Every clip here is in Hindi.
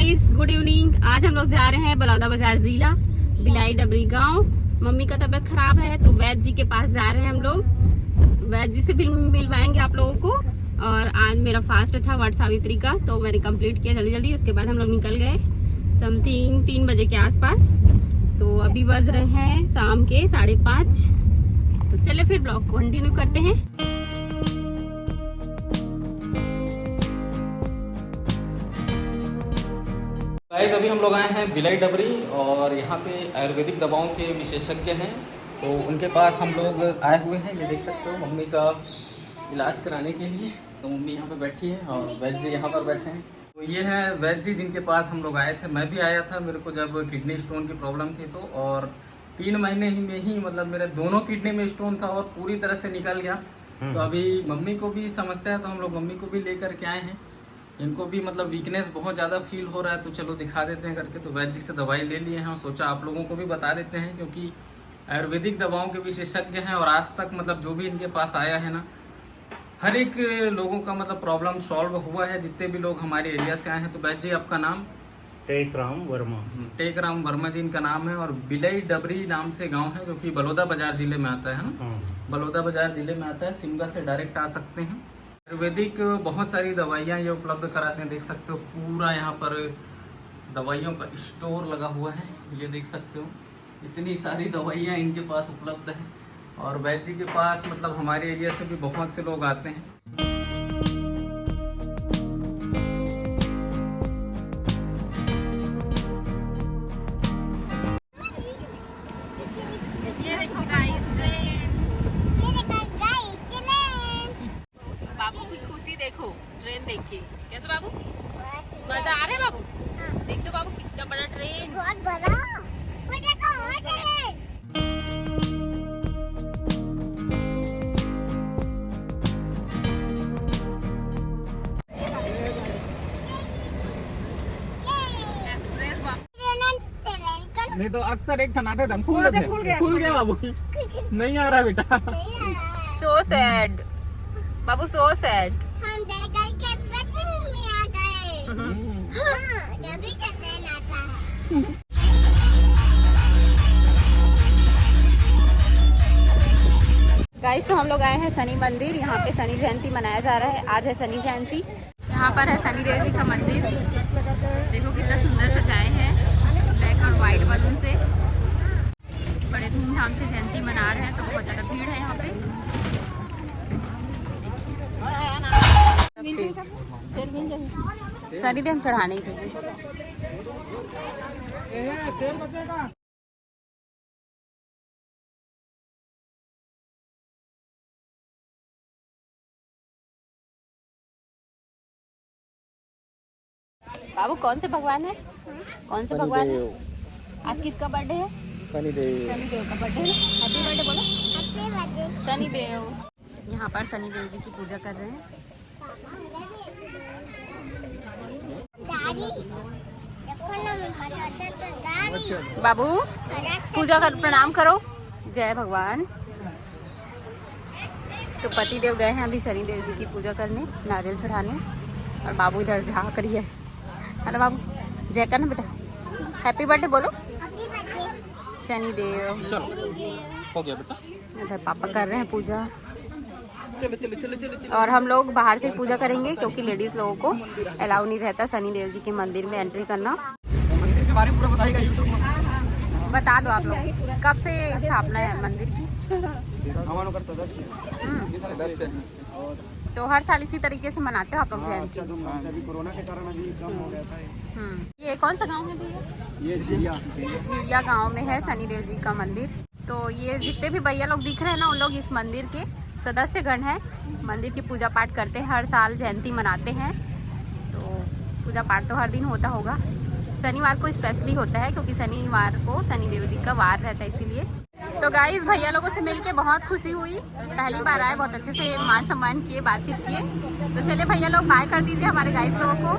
Guys, good evening. आज हम लोग जा रहे हैं बलौदा बाजार जिला बिलाई डबरी गांव। मम्मी का तबीयत खराब है तो वैद्य जी के पास जा रहे हैं हम लोग। वैद्य जी से भी मिलवाएंगे आप लोगों को। और आज मेरा फास्ट था वट सावित्री का, तो मैंने कंप्लीट किया जल्दी जल्दी। उसके बाद हम लोग निकल गए समथिंग 3 बजे के आसपास। तो अभी बज रहे हैं शाम के 5:30। तो चले फिर ब्लॉग को कंटिन्यू करते हैं। गाइस, अभी हम लोग आए हैं बिलाई डबरी और यहाँ पे आयुर्वेदिक दवाओं के विशेषज्ञ हैं, तो उनके पास हम लोग आए हुए हैं। ये देख सकते हो मम्मी का इलाज कराने के लिए। तो मम्मी यहाँ पे बैठी है और वैद्य जी यहाँ पर बैठे हैं। तो ये है वैद्य जी जिनके पास हम लोग आए थे। मैं भी आया था, मेरे को जब किडनी स्टोन की प्रॉब्लम थी तो, और 3 महीने में ही मतलब मेरे दोनों किडनी में स्टोन था और पूरी तरह से निकल गया। तो अभी मम्मी को भी समस्या है, तो हम लोग मम्मी को भी लेकर के आए हैं। इनको भी मतलब वीकनेस बहुत ज़्यादा फील हो रहा है, तो चलो दिखा देते हैं करके। तो वैद्य जी से दवाई ले लिए हैं और सोचा आप लोगों को भी बता देते हैं, क्योंकि आयुर्वेदिक दवाओं के विशेषज्ञ हैं और आज तक मतलब जो भी इनके पास आया है ना, हर एक लोगों का मतलब प्रॉब्लम सॉल्व हुआ है, जितने भी लोग हमारे एरिया से आए हैं। तो वैद्य जी, आपका नाम? टेकराम वर्मा। टेकराम वर्मा जी इनका नाम है और बिलाई डबरी नाम से गाँव है, जो कि बलौदा बाजार जिले में आता है ना। बलौदा बाजार जिले में आता है, सिमगा से डायरेक्ट आ सकते हैं। आयुर्वेदिक बहुत सारी दवाइयाँ ये उपलब्ध कराते हैं। देख सकते हो पूरा यहाँ पर दवाइयों का स्टोर लगा हुआ है। ये देख सकते हो इतनी सारी दवाइयाँ इनके पास उपलब्ध हैं। और वैद्य जी के पास मतलब हमारे एरिया से भी बहुत से लोग आते हैं। ये देखो गाइस, ट्रेन। बाबू की खुशी देखो ट्रेन देख के। कैसे बाबू, मजा आ रहा है बाबू? देख तो बाबू कितना बड़ा ट्रेन, बहुत बड़ा। वो देखो और ट्रेन। एक्सप्रेस बाबू। नहीं तो अक्सर एक ठनाते दम खुल गया बाबू। नहीं आ रहा बेटा। सो सैड बाबू, सो सैड। हम देखकर के बचपन में आ गए। हाँ, जब भी ट्रेन आता है। गाइस, तो हम लोग आए हैं शनि मंदिर। यहाँ पे शनि जयंती मनाया जा रहा है। आज है शनि जयंती। यहाँ पर है शनि देव जी का मंदिर। देखो कितना सुंदर सजाए हैं ब्लैक और व्हाइट बलून से। बड़े धूमधाम से जयंती मना रहे हैं, तो बहुत ज़्यादा भीड़ है यहाँ पे। शनि देव चढ़ाने के लिए। बाबू, कौन से भगवान है? कौन से भगवान है? आज किसका बर्थडे है? शनिदेव। शनिदेव का बर्थडे है। हैप्पी बर्थडे बोलो। Happy birthday. शनिदेव। यहाँ पर शनिदेव जी की पूजा कर रहे हैं। दादी, देखो ना मम्मा चाचा तो दादी। बाबू, पूजा कर, प्रणाम करो। जय भगवान। तो पति देव गए हैं अभी शनिदेव जी की पूजा करने, नारियल चढ़ाने। और बाबू इधर झाँक रही है। हेलो बाबू, जय करना बेटा। हैप्पी बर्थडे बोलो। Happy birthday. शनिदेव। चलो हो गया बेटा। इधर पापा कर रहे हैं पूजा। चलो। और हम लोग बाहर से पूजा करेंगे, क्योंकि लेडीज लोगों को अलाउ नहीं रहता शनि देव जी के मंदिर में एंट्री करना। मंदिर के बारे में पूरा बताइएगा यूट्यूब में। बता दो आप लोग, कब से स्थापना है मंदिर की? तो हर साल इसी तरीके से मनाते हो आप लोग जयंती? अभी कोरोना के कारण अभी कम हो गया था। ये कौन सा गांव है भैया? ये झीलिया गांव में है शनिदेव जी का मंदिर। तो ये जितने भी भैया लोग दिख रहे हैं ना, उन लोग इस मंदिर के सदस्यगण हैं। मंदिर की पूजा पाठ करते हैं, हर साल जयंती मनाते हैं। तो पूजा पाठ तो हर दिन होता होगा। शनिवार को स्पेशली होता है, क्योंकि शनिवार को शनिदेव जी का वार रहता है, इसीलिए। तो गाइस, भैया लोगों से मिलके बहुत खुशी हुई। पहली बार आए, बहुत अच्छे से मान सम्मान किए, बातचीत किए। तो चलिए भैया लोग बाय कर दीजिए हमारे गाइस लोगों को।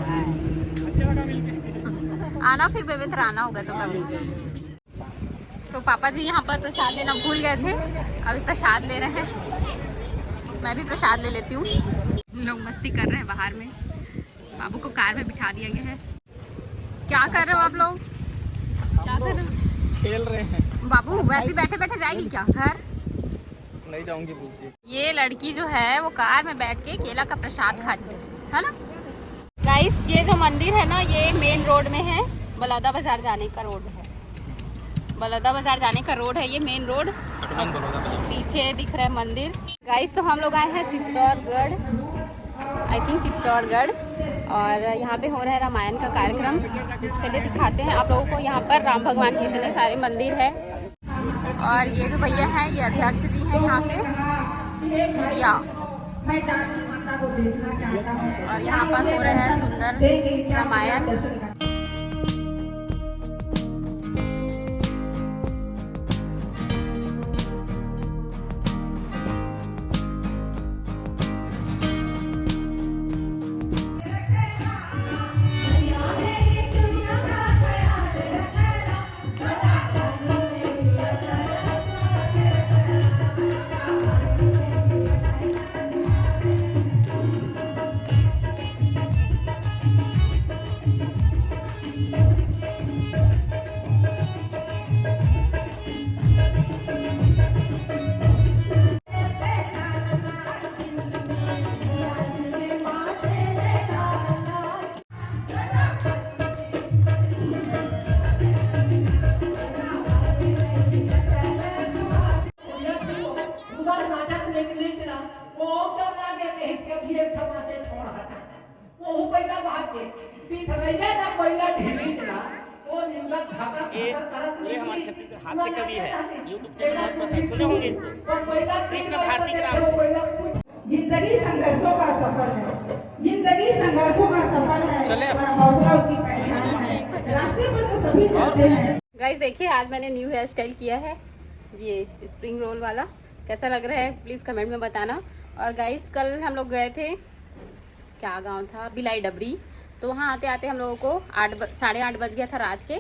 आना फिर बेमित्र आना होगा तो कभी। तो पापा जी यहाँ पर प्रसाद लेना भूल गए थे, अभी प्रसाद ले रहे हैं। मैं भी प्रसाद ले लेती हूँ। लोग मस्ती कर रहे हैं बाहर में। बाबू को कार में बिठा दिया गया है। क्या कर रहे हो आप लोग? क्या कर रहे हो? खेल रहे हैं। बाबू वैसे बैठे बैठे जाएगी क्या घर? नहीं जाऊंगी बोलती। ये लड़की जो है वो कार में बैठ के केला का प्रसाद खाती है ना। गाइस ये जो मंदिर है ना ये मेन रोड में है, बलौदा बाजार जाने का रोड है। बलौदा बाजार जाने का रोड है ये मेन रोड। पीछे दिख रहा है मंदिर। गाइस तो हम लोग आए हैं चित्तौड़गढ़, आई थिंक चित्तौड़गढ़, और यहाँ पे हो रहा है रामायण का कार्यक्रम। चलिए दिखाते हैं आप लोगों को। यहाँ पर राम भगवान के इतने सारे मंदिर है। और ये जो भैया हैं ये अध्यक्ष जी हैं यहाँ के छिरिया। और यहाँ पर हो रहा है सुंदर रामायण। ये हमारे छत्तीसगढ़ हास्य कवि है, यूट्यूब चैनल बहुत प्रसिद्ध, सुने होंगे इसको, कृष्ण भारती के नाम से। जिंदगी संघर्षों का सफर है, जिंदगी संघर्षों का सफर है, पर हौसला उसकी पहचान है। रास्ते पर तो सभी चलते हैं। गाइस देखिए आज मैंने न्यू हेयर स्टाइल किया है, ये स्प्रिंग रोल वाला। कैसा लग रहा है प्लीज़ कमेंट में बताना। और गाइस कल हम लोग गए थे, क्या गांव था, बिलाई डबरी। तो वहाँ आते आते हम लोगों को 8:30 बज गया था रात के।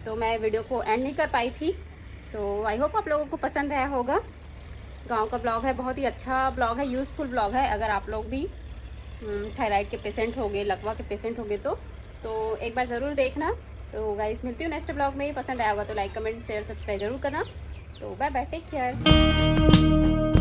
तो मैं वीडियो को एंड नहीं कर पाई थी। तो आई होप आप लोगों को पसंद आया होगा। गांव का ब्लॉग है, बहुत ही अच्छा ब्लॉग है, यूज़फुल ब्लॉग है। अगर आप लोग भी थायराइड के पेशेंट होंगे, लकवा के पेशेंट होंगे तो एक बार ज़रूर देखना। तो गाइस मिलती हूँ नेक्स्ट ब्लॉग में। पसंद आया होगा तो लाइक कमेंट शेयर सब्सक्राइब जरूर करना। तो बाय बाय, टेक केयर।